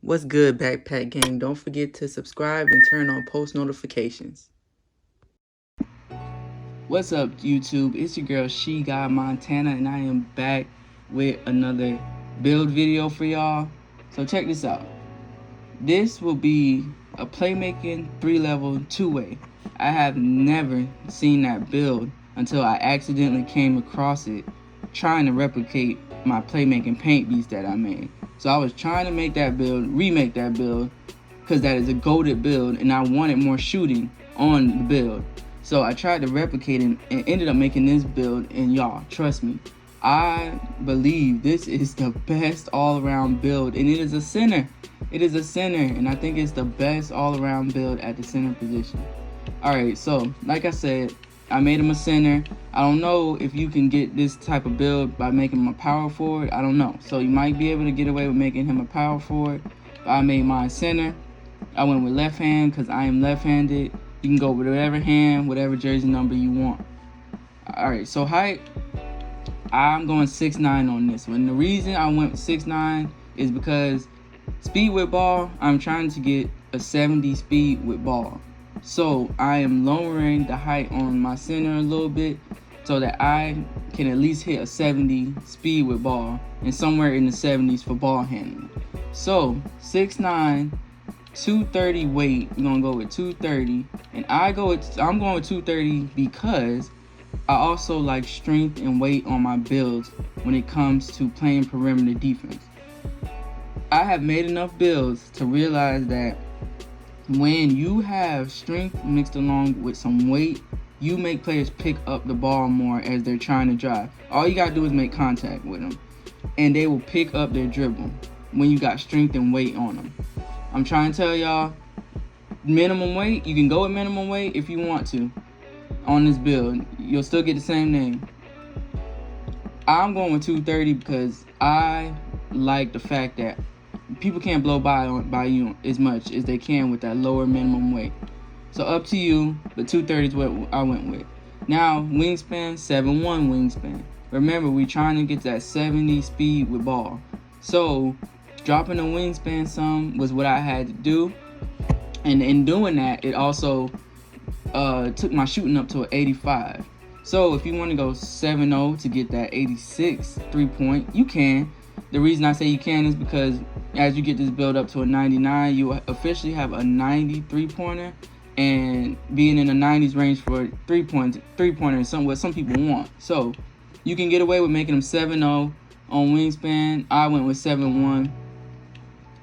What's good, Backpack Gang? Don't forget to subscribe and turn on post notifications. What's up, YouTube? It's your girl, She Got Montana, and I am back with another build video for y'all. So check this out. This will be a playmaking 3-level 2-way. I have never seen that build until I accidentally came across it trying to replicate my playmaking paint beast that I made. So I was trying to make that build, remake that build, because that is a goated build and I wanted more shooting on the build. So I tried to replicate it and ended up making this build, and y'all, trust me, I believe this is the best all-around build, and it is a center. It is a center, and I think it's the best all-around build at the center position. Alright, so like I said, I made him a center. I don't know if you can get this type of build by making him a power forward. I don't know. So you might be able to get away with making him a power forward. But I made mine center. I went with left hand because I am left-handed. You can go with whatever hand, whatever jersey number you want. Alright, so height, I'm going 6'9" on this one. The reason I went 6'9" is because speed with ball, I'm trying to get a 70 speed with ball. So I am lowering the height on my center a little bit so that I can at least hit a 70 speed with ball and somewhere in the 70s for ball handling. So 6'9", 230 weight. We're gonna go with 230, and I'm going with 230 because I also like strength and weight on my builds when it comes to playing perimeter defense. I have made enough builds to realize that when you have strength mixed along with some weight, you make players pick up the ball more as they're trying to drive. All you gotta do is make contact with them, and they will pick up their dribble when you got strength and weight on them. I'm trying to tell y'all, minimum weight, you can go with minimum weight if you want to on this build. You'll still get the same name. I'm going with 230 because I like the fact that people can't blow by you as much as they can with that lower minimum weight. So up to you, but 230 is what I went with. Now, wingspan, 7'1" wingspan. Remember, we're trying to get that 70 speed with ball. So dropping the wingspan some was what I had to do. And in doing that, it also took my shooting up to an 85. So if you want to go 7-0 to get that 86 3-point, you can. The reason I say you can is because as you get this build up to a 99, you officially have a 90 3-pointer, and being in the 90s range for three-pointer is what some people want. So you can get away with making them 7-0 on wingspan. I went with 7'1"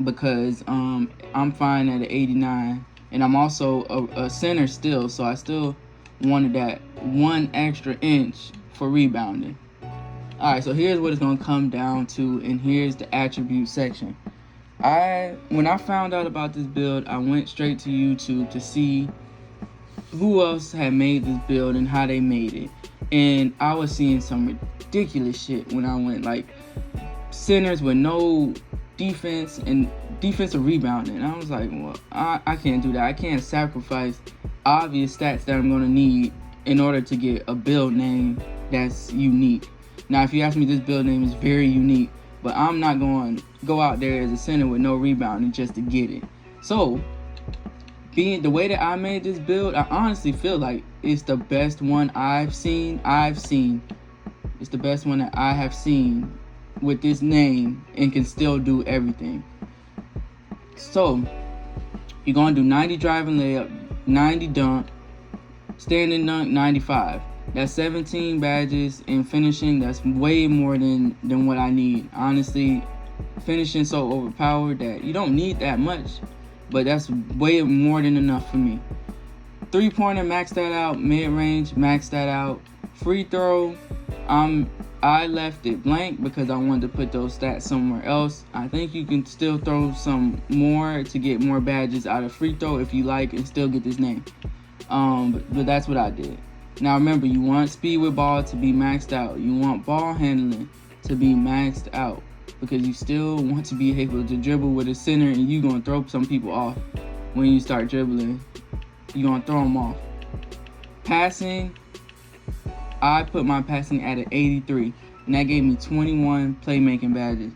because I'm fine at an 89, and I'm also a center still, so I still wanted that 1 extra inch for rebounding. Alright, so here's what it's going to come down to, and here's the attribute section. When I found out about this build, I went straight to YouTube to see who else had made this build and how they made it. And I was seeing some ridiculous shit when I went, like centers with no defense and defensive rebounding. And I was like, well, I can't do that. I can't sacrifice obvious stats that I'm going to need in order to get a build name that's unique. Now, if you ask me, this build name is very unique, but I'm not going to go out there as a center with no rebounding just to get it. So, being the way that I made this build, I honestly feel like it's the best one I've seen. It's the best one that I have seen with this name and can still do everything. So, you're going to do 90 driving layup, 90 dunk, standing dunk, 95. That's 17 badges, and finishing, that's way more than what I need. Honestly, finishing so overpowered that you don't need that much, but that's way more than enough for me. 3-pointer, max that out. Mid-range, max that out. Free throw, I left it blank because I wanted to put those stats somewhere else. I think you can still throw some more to get more badges out of free throw if you like and still get this name. But that's what I did. Now remember, you want speed with ball to be maxed out. You want ball handling to be maxed out because you still want to be able to dribble with a center, and you're going to throw some people off when you start dribbling. You're going to throw them off. Passing, I put my passing at an 83, and that gave me 21 playmaking badges.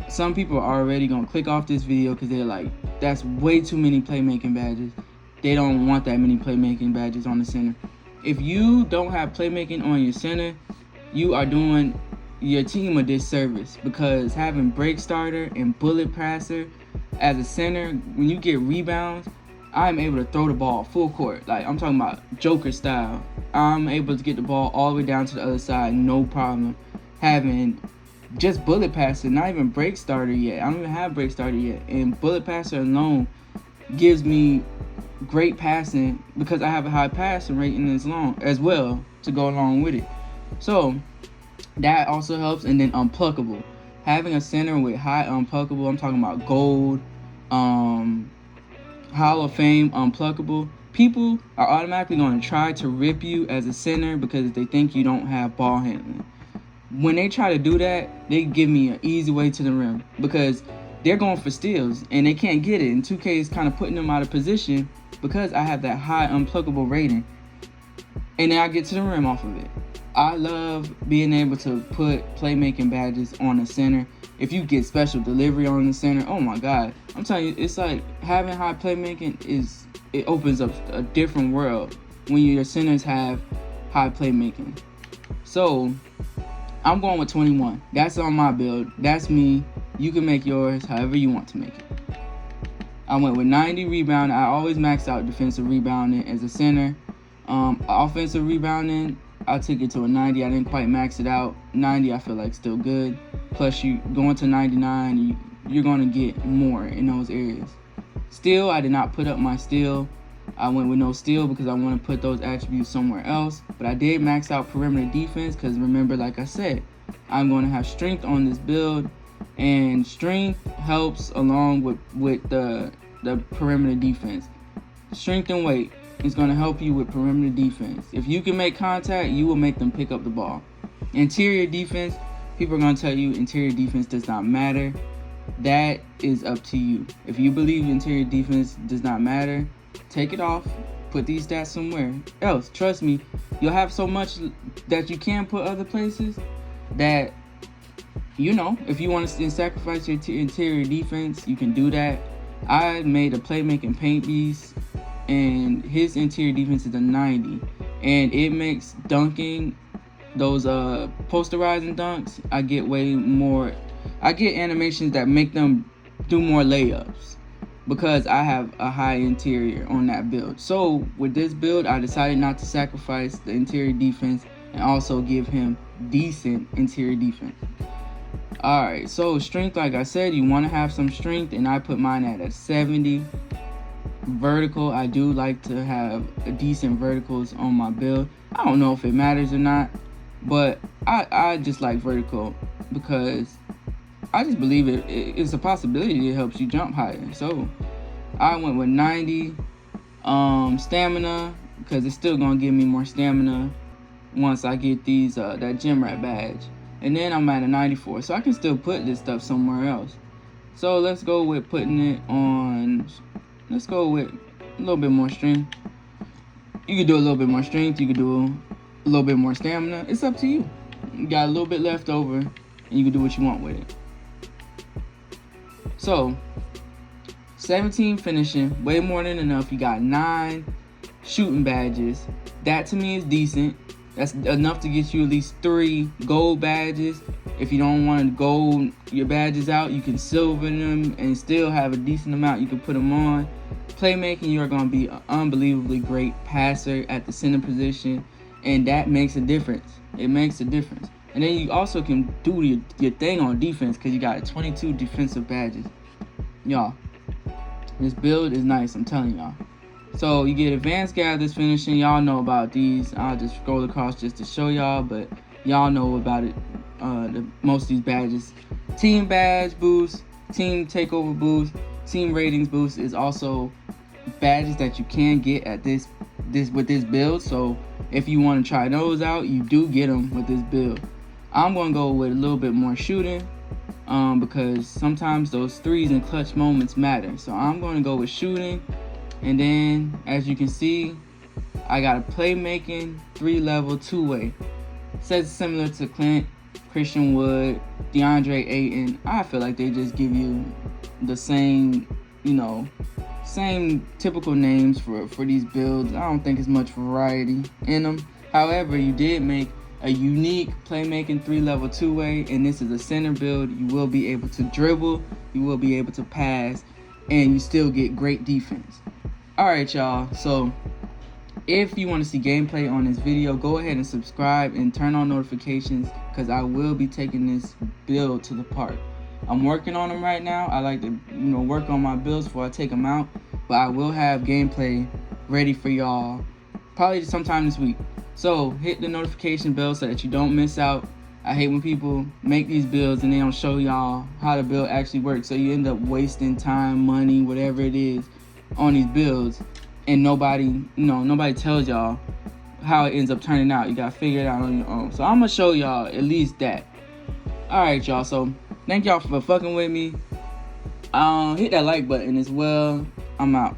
some people are already gonna click off this video because they're like, that's way too many playmaking badges. They don't want that many playmaking badges on the center. If you don't have playmaking on your center, you are doing your team a disservice, because having break starter and bullet passer as a center, when you get rebounds, I'm able to throw the ball full court. Like, I'm talking about Joker style. I'm able to get the ball all the way down to the other side, no problem. Having just bullet passer, not even break starter yet. I don't even have break starter yet. And bullet passer alone gives me great passing, because I have a high passing rating as well to go along with it. So that also helps. And then unpluckable. Having a center with high unpluckable, I'm talking about gold, Hall of Fame unpluckable. People are automatically going to try to rip you as a center because they think you don't have ball handling. When they try to do that, they give me an easy way to the rim, because they're going for steals and they can't get it. And 2K is kind of putting them out of position because I have that high unpluckable rating. And then I get to the rim off of it. I love being able to put playmaking badges on a center. If you get special delivery on the center, oh my God. I'm telling you, it's like having high playmaking it opens up a different world when your centers have high playmaking. So I'm going with 21. That's on my build. That's me. You can make yours however you want to make it. I went with 90 rebound. I always max out defensive rebounding as a center. Offensive rebounding, I took it to a 90. I didn't quite max it out. 90, I feel like still good. Plus, you going to 99, you're going to get more in those areas. Steal, I did not put up my steal. I went with no steal because I want to put those attributes somewhere else. But I did max out perimeter defense because, remember, like I said, I'm going to have strength on this build. And strength helps along with the perimeter defense. Strength and weight is going to help you with perimeter defense. If you can make contact, you will make them pick up the ball. Interior defense, people are going to tell you interior defense does not matter. That is up to you. If you believe interior defense does not matter, take it off. Put these stats somewhere else. Trust me, you'll have so much that you can put other places that, you know, if you want to sacrifice your interior defense, you can do that. I made a playmaking paint beast, and his interior defense is a 90, and it makes dunking, those posterizing dunks, I get way more. I get animations that make them do more layups because I have a high interior on that build. So with this build, I decided not to sacrifice the interior defense and also give him decent interior defense. Alright, so strength, like I said, you want to have some strength, and I put mine at a 70. Vertical, I do like to have decent verticals on my build. I don't know if it matters or not, but I just like vertical because I just believe it's a possibility it helps you jump higher. So I went with 90. Stamina, because it's still gonna give me more stamina once I get these that gym rat badge. And then I'm at a 94, so I can still put this stuff somewhere else. So let's go with putting it on. Let's go with a little bit more strength. You can do a little bit more strength. You can do a little bit more stamina. It's up to you. You got a little bit left over, and you can do what you want with it. So 17 finishing, way more than enough. You got 9 shooting badges. That to me is decent. That's enough to get you at least 3 gold badges. If you don't want to gold your badges out, you can silver them and still have a decent amount you can put them on. Playmaking, you're going to be an unbelievably great passer at the center position, and that makes a difference. It makes a difference. And then you also can do your thing on defense because you got 22 defensive badges. Y'all, this build is nice, I'm telling y'all. So you get advanced gathers finishing. Y'all know about these. I'll just scroll across just to show y'all, but y'all know about it. Most of these badges. Team badge boost, team takeover boost, team ratings boost is also badges that you can get at this with this build. So if you want to try those out, you do get them with this build. I'm gonna go with a little bit more shooting because sometimes those threes and clutch moments matter. So I'm gonna go with shooting. And then, as you can see, I got a playmaking 3-level 2-way. Says similar to Clint. Christian Wood, DeAndre Ayton. I feel like they just give you the same, same typical names for these builds. I don't think it's much variety in them. However, you did make a unique playmaking 3-level 2-way, and this is a center build. You will be able to dribble, you will be able to pass, and you still get great defense. Alright, y'all, so if you want to see gameplay on this video, go ahead and subscribe and turn on notifications, because I will be taking this build to the park. I'm working on them right now. I like to work on my builds before I take them out, but I will have gameplay ready for y'all probably sometime this week. So hit the notification bell so that you don't miss out. I hate when people make these builds and they don't show y'all how the build actually works, so you end up wasting time, money, whatever it is on these builds, and nobody tells y'all how it ends up turning out. You gotta figure it out on your own. So I'm gonna show y'all at least that. Alright, y'all, so thank y'all for fucking with me. Hit that like button as well. I'm out.